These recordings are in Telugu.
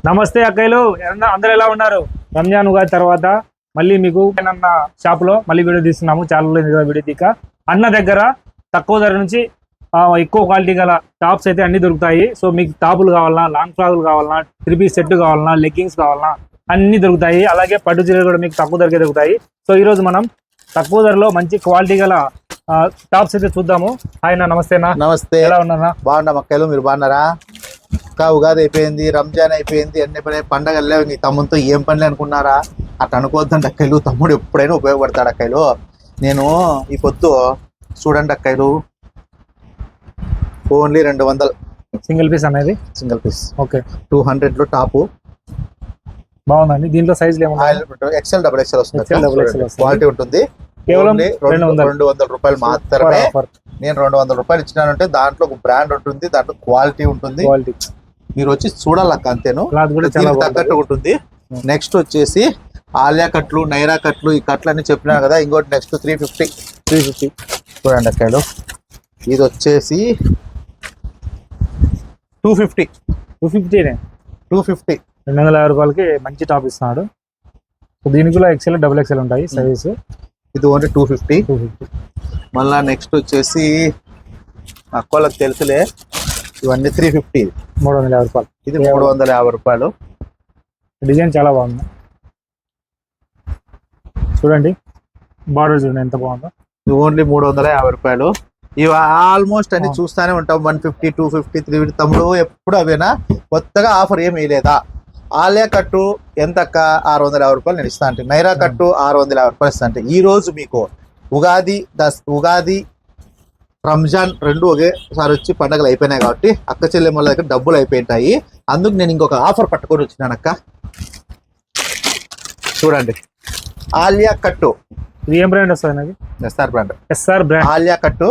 నమస్తే అక్కయ్యలు, అందరూ ఎలా ఉన్నారు? రంజాన్ ఉగాది తర్వాత మళ్ళీ మీకు అన్న షాపులో మళ్ళీ వీడియో తీస్తున్నాము. చాలా వీడియో తీక అన్న దగ్గర తక్కువ ధర నుంచి ఎక్కువ క్వాలిటీ గల టాప్స్ అయితే అన్ని దొరుకుతాయి. సో మీకు టాపులు కావాలన్నా, లాంగ్ ఫ్రాకులు కావాలన్నా, 3 పీస్ సెట్ కావాలన్నా, లెగ్గింగ్స్ కావాలన్నా అన్ని దొరుకుతాయి. అలాగే పట్టు చీరలు కూడా మీకు తక్కువ ధరకే దొరుకుతాయి. సో ఈ రోజు మనం తక్కువ ధరలో మంచి క్వాలిటీ గల టాప్స్ అయితే చూద్దాము. హాయ్ నా, నమస్తేనా. నమస్తే, ఎలా ఉన్నారా? బాగున్నా మక్కలు, మీరు బాగున్నారా? ఇంకా ఉగాది అయిపోయింది, రంజాన్ అయిపోయింది, అన్ని పండగలు లేవు. నీ తమ్ముతో ఏం పనులు అనుకున్నారా? అట్లా అనుకోవద్దండి అక్కలు. తమ్ముడు ఎప్పుడైనా ఉపయోగపడతాడు అక్కలు. నేను ఈ పొద్దు చూడండి అక్కలు, ఓన్లీ 200 సింగిల్ పీస్ అనేది. సింగిల్ పీస్ ఓకే, 200 టాపు బాగుందండి. దీంట్లో సైజులు ఎక్సెల్ డబుల్ ఎక్సెల్ వస్తుంది, క్వాలిటీ ఉంటుంది. కేవలం 200 రూపాయలు మాత్రమే. నేను 200 రూపాయలు ఇచ్చినానంటే దాంట్లో ఒక బ్రాండ్ ఉంటుంది, దాంట్లో క్వాలిటీ ఉంటుంది. మీరు వచ్చి చూడాలక్క, అంతేను. తగ్గట్టు ఉంటుంది. నెక్స్ట్ వచ్చేసి ఆలియా కట్లు, నైరా కట్లు, ఈ కట్లు అన్ని చెప్పినా కదా. ఇంకోటి నెక్స్ట్ 350 చూడండి అక్కలు. ఇది వచ్చేసి 250 250 రూపాయలకి మంచి టాప్ ఇస్తున్నాడు. దీనికి కూడా ఎక్సెల్ డబుల్ ఎక్సెల్ ఉంటాయి సైజెస్. ఇది ఓన్లీ 250. మళ్ళా నెక్స్ట్ వచ్చేసి అక్కోళ్ళకి తెలుసులే, ఇవన్నీ 350. 350 రూపాయలు. ఇది 350 రూపాయలు. డిజైన్ చాలా బాగుంది చూడండి, బార్డర్ చూడండి ఎంత బాగుందో. ఇది ఓన్లీ 350 రూపాయలు. ఇవి ఆల్మోస్ట్ అన్ని చూస్తానే ఉంటాం, 150, 250, 350. తమ్ముడు ఎప్పుడు అవేనా, కొత్తగా ఆఫర్ ఏమి వేయలేదా? ఆలియా కట్టు ఎంత అక్క? 650 రూపాయలు నేను ఇస్తా అంటే. నైరా కట్టు 650 రూపాయలు ఇస్తా అంటే. ఈ రోజు మీకు ఉగాది రంజాన్ రెండు ఒకేసారి వచ్చి పండుగలు అయిపోయినాయి కాబట్టి అక్క చెల్లెమ్మల దగ్గర డబ్బులు అయిపోయింటాయి. అందుకు నేను ఇంకొక ఆఫర్ పట్టుకొని వచ్చినాను అక్క. చూడండి, ఆలియా కట్టు. ఇది ఏం బ్రాండ్ వస్తుంది? SR brand. ఆలియా కట్టు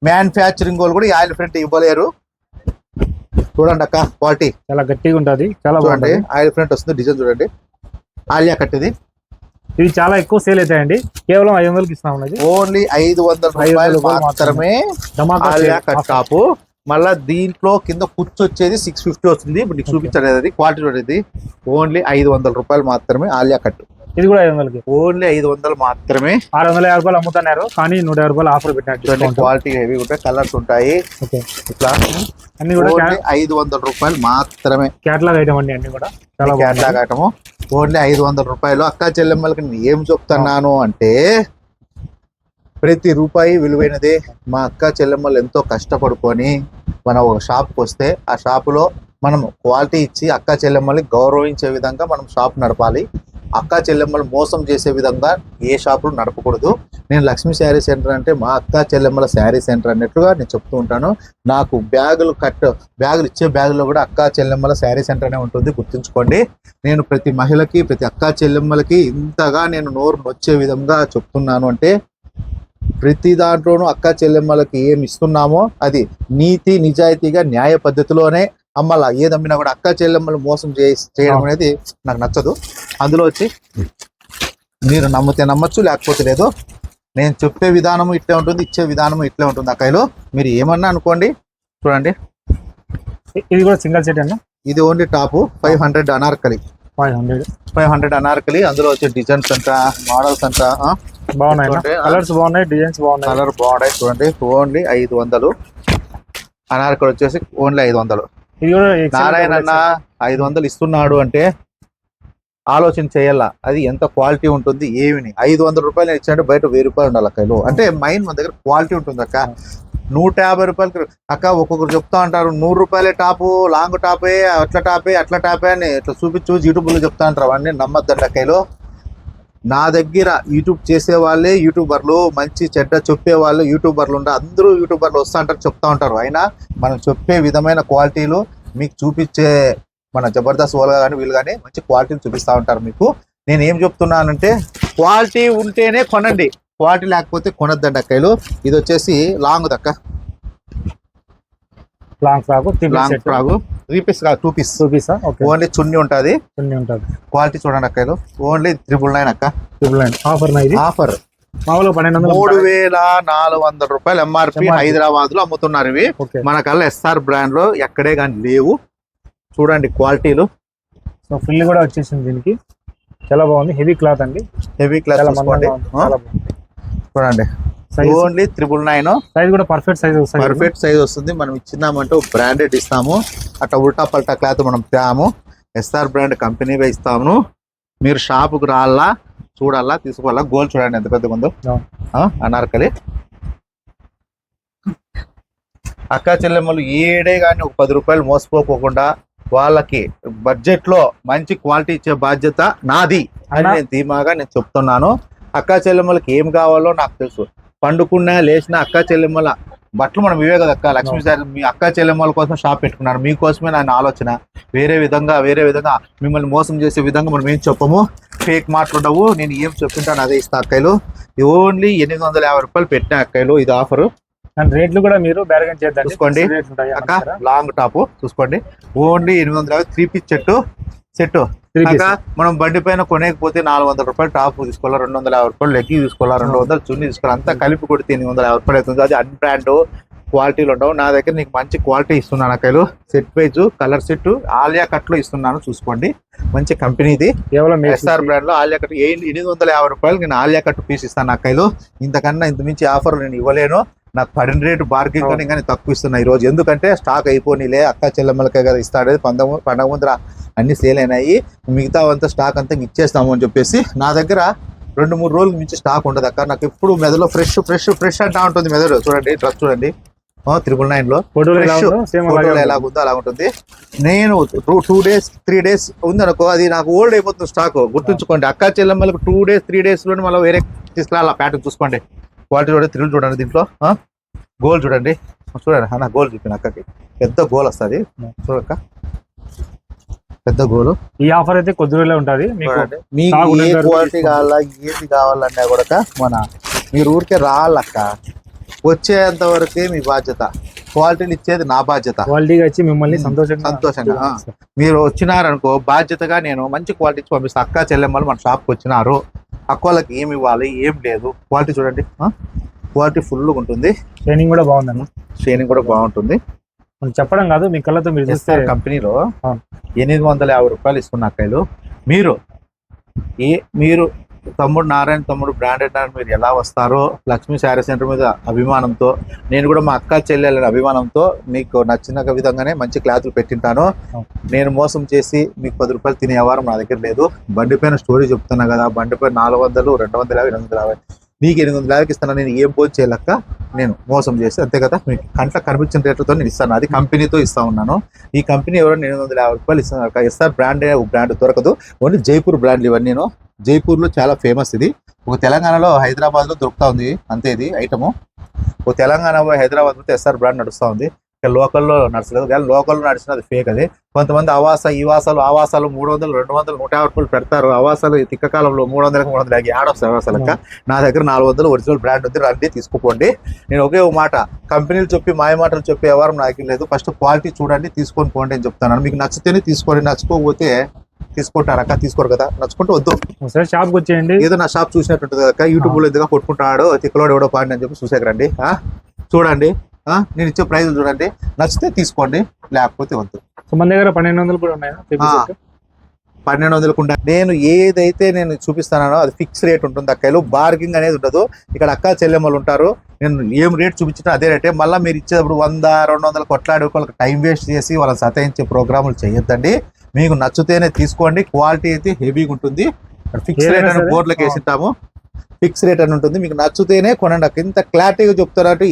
మ్యానుఫ్యాక్చరింగ్ వాళ్ళు కూడా ఈ ఆయిల్ ప్రింట్ ఇవ్వలేరు. చూడండి అక్క, క్వాలిటీ చాలా గట్టిగా ఉంటుంది. చాలా బాగుంది. ఆయిల్ ప్రింట్ వస్తుంది, డిజైన్ చూడండి. ఆలియా కట్ ఇది చాలా ఎక్కువ సేల్ అవుతాయండి. కేవలం 500కి ఇస్తాం. ఓన్లీ 500 రూపాయలు మాత్రమే ఆలియా కట్ టాపు. మళ్ళా దీంట్లో కింద కుచ్చు వచ్చేది 650 వస్తుంది. ఇప్పుడు నీకు చూపించలేదు క్వాలిటీ చూడేది. ఓన్లీ 500 రూపాయలు మాత్రమే ఆలియా కట్. ఇది కూడా 500కి. ఓన్లీ 500 మాత్రమే. 650 రూపాయలు అమ్ముతున్నారు, కానీ 150 రూపాయలు ఆఫర్ పెట్టినట్టు. క్వాలిటీ హెవీ ఉంటాయి, కలర్స్ ఉంటాయి. ఇట్లా అన్ని కూడా 500 రూపాయలు మాత్రమే. క్యాటలాగ్ ఐటమ్ అండి, అన్ని కూడా చాలా క్యాటలాగ్ ఐటమ్. ఓన్లీ 500 రూపాయలు. అక్క చెల్లెమ్మలకి నేను ఏం చెప్తున్నాను అంటే, ప్రతి రూపాయి విలువైనదే. మా అక్క చెల్లెమ్మలు ఎంతో కష్టపడుకొని మనం ఒక షాప్కి వస్తే ఆ షాపులో మనం క్వాలిటీ ఇచ్చి అక్క చెల్లెమ్మల్ని గౌరవించే విధంగా మనం షాప్ నడపాలి. అక్క చెల్లెమ్మలు మోసం చేసే విధంగా ఏ షాపులు నడపకూడదు. నేను లక్ష్మీ శారీ సెంటర్ అంటే మా అక్క చెల్లెమ్మల శారీ సెంటర్ అన్నట్లుగా నేను చెప్తూ ఉంటాను. నాకు బ్యాగులు ఇచ్చే బ్యాగులో కూడా అక్క చెల్లెమ్మల శారీ సెంటర్ అనే ఉంటుంది, గుర్తుంచుకోండి. నేను ప్రతి మహిళకి, ప్రతి అక్క చెల్లెమ్మలకి ఇంతగా నేను నోరు నొచ్చే విధంగా చెప్తున్నాను అంటే, ప్రతి దాంట్లోనూ అక్క చెల్లెమ్మలకి ఏమి ఇస్తున్నామో అది నీతి నిజాయితీగా న్యాయ పద్ధతిలోనే అమ్మాల. ఏదమ్మినా కూడా అక్క చెల్లెమ్మలు మోసం చేయడం అనేది నాకు నచ్చదు. అందులో వచ్చి మీరు నమ్మితే నమ్మచ్చు, లేకపోతే లేదు. నేను చెప్పే విధానము ఇట్లే ఉంటుంది, ఇచ్చే విధానము ఇట్లే ఉంటుంది అక్కయ్యలో. మీరు ఏమన్నా అనుకోండి. చూడండి, ఇది కూడా సింగిల్ సెట్ అన్న. ఇది ఓన్లీ టాపు 500 అనార్కలి. 500 అనార్కలి. అందులో వచ్చే డిజైన్స్ అంట, మోడల్స్ అంట బాగున్నాయి, కలర్స్ బాగున్నాయి, డిజైన్స్ బాగున్నాయి, కలర్ బాగున్నాయి. చూడండి, ఓన్లీ 500 అనార్కలి వచ్చేసి ఓన్లీ 500. నారాయణ అన్న 500 ఇస్తున్నాడు అంటే ఆలోచన చేయాల, అది ఎంత క్వాలిటీ ఉంటుంది ఏమిని. 500 రూపాయలు ఇచ్చాడంటే బయట 1000 రూపాయలు ఉండాలి అక్క. అంటే మైండ్ మన దగ్గర క్వాలిటీ ఉంటుంది అక్క. 150 రూపాయలకి అక్క ఒక్కొక్కరు చెప్తా ఉంటారు, 100 రూపాయలే టాపు, లాంగ్ టాపే, అట్లా టాపే అని ఇట్లా చూపించు యూట్యూబ్లో చెప్తా ఉంటారు. అవన్నీ నమ్మద్దండి అక్కలో. నా దగ్గర యూట్యూబ్ చేసే వాళ్ళే యూట్యూబర్లు, మంచి చెడ్డ చెప్పే వాళ్ళు యూట్యూబర్లు ఉంటారు. అందరూ యూట్యూబర్లు వస్తూ ఉంటారు, చెప్తా ఉంటారు. అయినా మనం చెప్పే విధమైన క్వాలిటీలు మీకు చూపించే మన జబర్దస్త్ వాళ్ళు కానీ వీళ్ళు కానీ మంచి క్వాలిటీలు చూపిస్తూ ఉంటారు మీకు. నేను ఏం చెప్తున్నానంటే, క్వాలిటీ ఉంటేనే కొనండి, క్వాలిటీ లేకపోతే కొనద్దండి అక్కలు. ఇది వచ్చేసి లాంగ్ దక్క, లాంగ్ ఫ్రాక్ 3 పీస్ కాదు, 2 పీస్. ఓన్లీ చున్నీ ఉంటుంది. క్వాలిటీ చూడండి అక్కలు. ఓన్లీ 999 అక్క. 999 ఆఫర్. మామూలుగా 3400 రూపాయలు ఎంఆర్పి. హైదరాబాద్ లో అమ్ముతున్నారు ఇవి. మన కల్లా ఎస్ఆర్ బ్రాండ్ లో ఎక్కడే కానీ లేవు. చూడండి క్వాలిటీలు. సో ఫుల్ కూడా వచ్చేసింది దీనికి, చాలా బాగుంది, హెవీ క్లాత్ అండి, హెవీ క్లాస్ చాలా చూసుకోండి. మందంగా ఉంది, చాలా బాగుంది. చూడండి సైజ్ ఓన్లీ 999. సైజ్ కూడా పర్ఫెక్ట్ సైజ్ వస్తుంది. పర్ఫెక్ట్ సైజ్ వస్తుంది. మనం ఇచ్చినామంటే బ్రాండెడ్ ఇస్తాము, అట్లా ఉల్టా పల్టా క్లాత్ మనం తేము, ఎస్ఆర్ బ్రాండ్ కంపెనీవే ఇస్తాము. మీరు షాపుకు రాళ్ళా, చూడాలా, తీసుకోవాలా. గోల్ చూడండి ఎంత పెద్దగా ఉందో. అనార్కలి అక్క చెల్లెమ్మలు ఏడే కానీ ఒక 10 రూపాయలు మోసపోకోకుండా వాళ్ళకి బడ్జెట్ లో మంచి క్వాలిటీ ఇచ్చే బాధ్యత నాది అని నేను ధీమాగా నేను చెప్తున్నాను. అక్క చెల్లెమ్మలకి ఏం కావాలో నాకు తెలుసు. పండుకున్నా లేచిన అక్క చెల్లెమ్మల బట్టలు మనం ఇవే కదా అక్క. లక్ష్మీ సార్ మీ అక్క చెల్లెమ్మల కోసం షాప్ పెట్టుకున్నారు, మీకోసమే నా ఆలోచన. వేరే విధంగా మిమ్మల్ని మోసం చేసే విధంగా మనం ఏం చెప్పము, ఫేక్ మాట్లాడవు. నేను ఏం చెప్తుంటాను అదే ఇస్తా అక్కలు. ఓన్లీ 850 రూపాయలు పెట్టిన అక్కలు, ఇది ఆఫర్. రేట్లు కూడా మీరు బ్యార్గెన్ చేద్దాం చూసుకోండి అక్క. లాంగ్ టాప్ చూసుకోండి, ఓన్లీ 850. 3 piece set. మనం బండి పైన కొనేకపోతే 400 రూపాయలు టాప్ తీసుకోవాలా, 250 రూపాయలు లెగ్గి తీసుకోవాలా, 200 చున్నీ తీసుకోవాలి. అంతా కలిపి కొడితే 850 రూపాయలు అవుతుంది. అది అన్ బ్రాండ్ క్వాలిటీలు ఉండవు. నా దగ్గర నీకు మంచి క్వాలిటీ ఇస్తున్నాను అక్కలు. Set wise colour set Alia cut లో ఇస్తున్నాను, చూసుకోండి. మంచి కంపెనీది, కేవలం ఎస్ఆర్ బ్రాండ్ లో ఆలియా కట్ 850 రూపాయలు నేను ఆలియా కట్ పీస్ ఇస్తాను అక్కలు. ఇంతకన్నా ఇంత మించి ఆఫర్ నేను ఇవ్వలేను. నాకు పడిన రేటు బార్గింగ్ కానీ తక్కువ ఇస్తున్నా ఈ రోజు. ఎందుకంటే స్టాక్ అయిపోయిలే, అక్క చెల్లెమ్మలకే కదా ఇస్తాడు. పండగ ముందర అన్ని సేల్ అయినాయి, మిగతా అంతా స్టాక్ అంతా ఇచ్చేస్తాము అని చెప్పేసి. నా దగ్గర 2-3 రోజుల నుంచి స్టాక్ ఉండదు అక్క. నాకు ఎప్పుడు మెదడులో ఫ్రెష్ అంటా ఉంటుంది మెదడు. చూడండి డ్రెస్ చూడండి 999 లో ఫోటోలో ఎలాగుందో అలా ఉంటుంది. నేను 2 డేస్ 3 డేస్ ఉందనుకో, అది నాకు ఓల్డ్ అయిపోతుంది స్టాక్. గుర్తుంచుకోండి, అక్క చెల్లెమ్మలకు 2 డేస్ 3 డేస్ లోనే మళ్ళీ వేరే తీసుకురా. ప్యాటర్న్ చూసుకోండి, క్వాలిటీ చూడండి, త్రిల్ చూడండి. దీంట్లో గోల్ చూడండి, నా గోల్ చూపిన అక్కకి పెద్ద గోల్ వస్తుంది. చూడక్క పెద్ద గోలు. ఈ ఆఫర్ అయితే కొద్ది రోజులే ఉంటుంది. మీకు ఏ క్వాలిటీ కావాలా, ఏది కావాలన్నా కూడా మీరు ఊరికే రావాలక్క. వచ్చేంత వరకే మీ బాధ్యత, క్వాలిటీలు ఇచ్చేది నా బాధ్యత. క్వాలిటీగా ఇచ్చి మిమ్మల్ని సంతోషంగా మీరు వచ్చినారనుకో, బాధ్యతగా నేను మంచి క్వాలిటీ ఇచ్చి పంపిస్తాను. అక్క చెల్లెమ్మలు మన షాప్కి వచ్చినారు, అక్కలకి ఏమి ఇవ్వాలి ఏం లేదు. క్వాలిటీ చూడండి, క్వాలిటీ ఫుల్గా ఉంటుంది. షైనింగ్ కూడా బాగుందన్న, షైనింగ్ కూడా బాగుంటుంది. చెప్పడం కాదు, మీ కళ్ళతో మీరు చూస్తే కంపెనీలో 850 రూపాయలు ఇస్తున్న అక్కలు. మీరు తమ్ముడు నారాయణ తమ్ముడు బ్రాండెడ్ మీరు ఎలా వస్తారో, లక్ష్మీ శారీ సెంటర్ మీద అభిమానంతో, నేను కూడా మా అక్క చెల్లెల అభిమానంతో మీకు నచ్చిన విధంగానే మంచి క్లాతులు పెట్టింటాను. నేను మోసం చేసి మీకు 10 రూపాయలు తినే వ్యవహారం నా దగ్గర లేదు. బండి పైన స్టోరీ చెప్తున్నా కదా, బండి పైన 400, 250, 250, నీకు 850 ఇస్తాను. నేను ఏం పోయి చేయలేక నేను మోసం చేసి అంతే కదా. మీకు కంట్లో కనిపించిన రేట్లతో నేను ఇస్తాను, అది కంపెనీతో ఇస్తా ఉన్నాను. ఈ కంపెనీ ఎవరైనా 850 రూపాయలు ఇస్తాను. ఎస్ఆర్ బ్రాండ్ దొరకదు, ఓన్లీ జైపూర్ బ్రాండ్లు ఇవన్నీ. జైపూర్లో చాలా ఫేమస్ ఇది. ఒక తెలంగాణలో హైదరాబాద్లో దొరుకుతా ఉంది అంతే ఇది ఐటము. ఒక తెలంగాణ హైదరాబాద్ ఎస్ఆర్ బ్రాండ్ నడుస్తూ ఉంది. ఇక్కడ లోకల్లో నడచలేదు, కానీ లోకల్లో నడిచినది ఫేక్. అది కొంతమంది ఆవాసాలు 300, 200, 150 రూపాయలు పెడతారు. ఆవాసాలు తిక్క కాలంలో 300, 350 ఆడొస్తాయి ఆవాసాలక. నా దగ్గర 400 ఒరిజినల్ బ్రాండ్ ఉంది, రండి తీసుకోండి. నేను ఒకే మాట, కంపెనీలు చెప్పి మాయమాటలు చెప్పే ఎవరు నాకు లేదు. ఫస్ట్ క్వాలిటీ చూడండి, తీసుకొని పోండి అని చెప్తాను. మీకు నచ్చితేనే తీసుకోండి, నచ్చుకోకపోతే తీసుకుంటారక్క, తీసుకోరు కదా. నచ్చుకుంటే వద్దు, షాప్కి వచ్చేయండి. ఏదో నా షాప్ చూసినట్టుంటుంది కదా, యూట్యూబ్ లో ఎందుకు కొట్టుకుంటాడు తిక్కలోడు ఎవడో పాడి అని చెప్పి చూసేకరండి. చూడండి, నేను ఇచ్చే ప్రైజ్ చూడండి, నచ్చితే తీసుకోండి, లేకపోతే వద్దు. మన దగ్గర 1200 కూడా ఉన్నాయా? 1200 నేను ఏదైతే నేను చూపిస్తానో అది ఫిక్స్ రేట్ ఉంటుంది అక్కలు, బార్గింగ్ అనేది ఉండదు. ఇక్కడ అక్క చెల్లెమ్మలు ఉంటారు, నేను ఏం రేట్ చూపించినా అదే రేటే. మళ్ళీ మీరు ఇచ్చేటప్పుడు 100, 200 కొట్లాడి వాళ్ళకి టైం వేస్ట్ చేసి వాళ్ళని సతాయించే ప్రోగ్రాములు చేయొద్దండి. మీకు నచ్చితేనే తీసుకోండి. క్వాలిటీ అయితే హెవీగా ఉంటుంది. ఫిక్స్ రేట్ అని బోర్డులకు వేసింటాము, ఫిక్స్ రేట్ అని ఉంటుంది. మీకు నచ్చితేనే కొనండి అక్క. ఇంత క్లారిటీగా చెప్తారంటే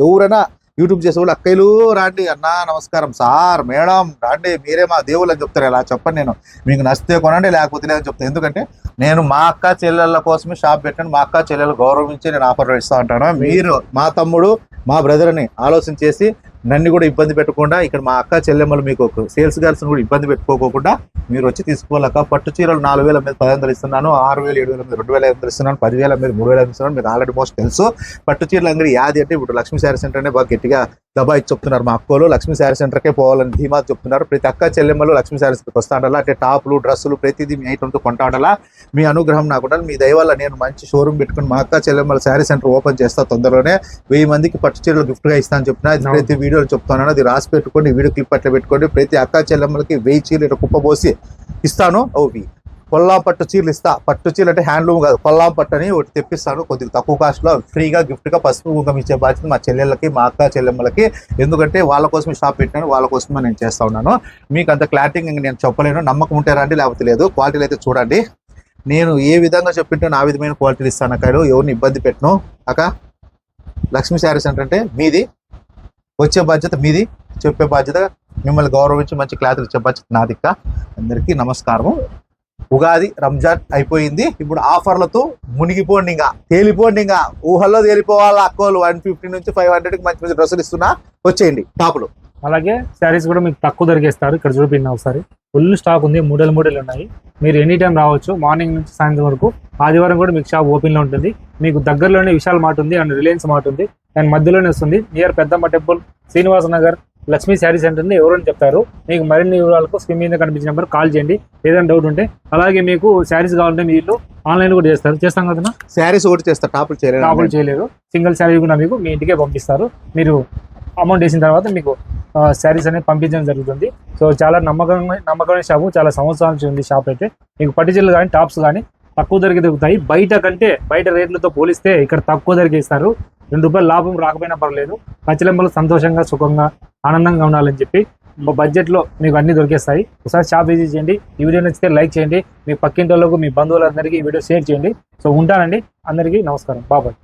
ఎవరైనా యూట్యూబ్ చేసే వాళ్ళు అక్కలు రాండి, అన్నా నమస్కారం సార్ మేడం రాండి, మీరే మా దేవుళ్ళు అని చెప్తారు. ఇలా చెప్పండి, నేను మీకు నచ్చితే కొనండి, లేకపోతే లేదని చెప్తాను. ఎందుకంటే నేను మా అక్క చెల్లెళ్ళ కోసమే షాప్ పెట్టండి, మా అక్క చెల్లెలు గౌరవించి నేను ఆఫర్ ఇస్తా ఉంటాను. మీరు మా తమ్ముడు మా బ్రదర్ని ఆలోచన చేసి నన్ను కూడా ఇబ్బంది పెట్టకుండా, ఇక్కడ మా అక్క చెల్లెమ్మలు మీకు సేల్స్ గర్ల్స్ కూడా ఇబ్బంది పెట్టుకోకుండా మీరు వచ్చి తీసుకోలేక. పట్టు చీరలు 4000 మీద 1500 ఇస్తున్నాను, 6000, 7000 మీద 2500 ఇస్తున్నాను, 10,000 మీద 3000 ఇస్తున్నాను. మీకు ఆల్రెడీ మోస్ట్ తెలుసు. పట్టు చీరల అంగడి యాది అంటే ఇప్పుడు లక్ష్మీ శారీ సెంటర్ అనే బాగా గట్టిగా దబాయి చెప్తున్నారు. మా అక్కలు లక్ష్మీ శారీ సెంటర్కే పోవాలని ధీమా చెప్తున్నారు. ప్రతి అక్క చెల్లెమ్మలు లక్ష్మీ శారీ సెంటర్కి వస్తా ఉండాలా, అంటే టాప్లు డ్రెస్సులు ప్రతిదీ మీ ఐటమ్తో కొంటా ఉండాలా. మీ అనుగ్రహం నాకు ఉండాలి. మీ దయ వల్ల నేను మంచి షోరూమ్ పెట్టుకుని మా అక్క చెల్లెమ్మల శారీ సెంటర్ ఓపెన్ చేస్తా. తొందరలోనే 1000 మందికి పట్టు చీరలు గిఫ్ట్గా ఇస్తాను చెప్పిన, అది ప్రతి వీడియోలు చెప్తున్నాను. అది రాసి పెట్టుకోండి, వీడియో క్లిప్ అట్లా పెట్టుకోండి. ప్రతి అక్క చెల్లెమ్మలకి 1000 చీరలు ఇట్లా కుప్పబోసి ఇస్తాను. అవి కొల్లాం పట్టు చీరలు ఇస్తా. పట్టు చీరలు అంటే హ్యాండ్లూమ్ కాదు, కొల్లాం పట్టు అని ఒకటి తెప్పిస్తాను. కొద్దిగా తక్కువ కాస్ట్లో ఫ్రీగా గిఫ్ట్గా పసుపు కుంకుమ ఇచ్చే బాధ్యత మా చెల్లెళ్ళకి, మా అక్క చెల్లెమ్మలకి. ఎందుకంటే వాళ్ళ కోసం షాప్ పెట్టాను, వాళ్ళ కోసమే నేను చేస్తా ఉన్నాను. మీకు అంత క్లారిటీ నేను చెప్పలేను. నమ్మకం ఉంటే రండి, లేకపోతే లేదు. క్వాలిటీలు అయితే చూడండి. నేను ఏ విధంగా చెప్పింటాను ఆ విధమైన క్వాలిటీలు ఇస్తాను అక్క. ఎవరిని ఇబ్బంది పెట్టను అక్క. లక్ష్మీ శారీ సెంటర్ అంటే మీది, వచ్చే బాధ్యత మీది, చెప్పే బాధ్యత మిమ్మల్ని గౌరవించి మంచి క్లాతులు ఇచ్చే బాధ్యత నాది అక్క. అందరికీ నమస్కారం. ఉగాది రంజాన్ అయిపోయింది. ఇప్పుడు ఆఫర్లతో మునిగిపోండి, ఇంకా తేలిపోండి, ఇంకా ఊహల్లో తేలిపోవాలి. అక్కోలు 150 నుంచి 500కి మంచి మంచి డ్రెస్సులు ఇస్తున్నా, వచ్చేయండి టాపులు. అలాగే శారీస్ కూడా మీకు తక్కువ దొరికేస్తారు. ఇక్కడ చూపించిన ఒకసారి ఫుల్ స్టాక్ ఉంది, మూడలు ఉన్నాయి. మీరు ఎనీ టైం రావచ్చు, మార్నింగ్ నుంచి సాయంత్రం వరకు. ఆదివారం కూడా మీకు షాప్ ఓపెన్లో ఉంటుంది. మీకు దగ్గరలోనే విశాల్ మార్ట్ ఉంది అండ్ రిలయన్స్ మార్ట్ ఉంది, అండ్ మధ్యలోనే వస్తుంది. నియర్ పెద్దమ్మ టెంపుల్, శ్రీనివాస నగర్, లక్ష్మీ శారీ సెంటర్ ఉంది. ఎవరైనా చెప్తారు. మీకు మరిన్ని వివరాలకు స్క్రీన్ మీద కనిపించిన నెంబర్ కాల్ చేయండి, ఏదైనా డౌట్ ఉంటే. అలాగే మీకు శారీస్ కావాలంటే మీరు ఆన్లైన్ కూడా చేస్తాం కదా. శారీస్ ఒకటి చేస్తారు, టాపులు చేయలేరు. సింగిల్ శారీ కూడా మీకు మీ ఇంటికే పంపిస్తారు. మీరు అమౌంట్ వేసిన తర్వాత మీకు శారీస్ అనేది పంపించడం జరుగుతుంది. సో చాలా నమ్మకమైన షాపు, చాలా సంవత్సరాల నుంచి ఉంది షాప్ అయితే. మీకు పట్టిచీరలు కానీ టాప్స్ కానీ తక్కువ ధరకి దొరుకుతాయి. బయట రేట్లతో పోలిస్తే ఇక్కడ తక్కువ ధరకి ఇస్తారు. ₹2 లాభం రాకపోయినా పర్లేదు. పచ్చలెమ్మలు సంతోషంగా, సుఖంగా, ఆనందంగా ఉండాలని చెప్పి బడ్జెట్లో మీకు అన్ని దొరికేస్తాయి. ఒకసారి షాప్ విజిట్ చేయండి. ఈ వీడియో నచ్చితే లైక్ చేయండి. మీ పక్కింటి వాళ్ళకు, మీ బంధువులందరికీ ఈ వీడియో షేర్ చేయండి. సో ఉంటానండి. అందరికీ నమస్కారం. బాబాయ్.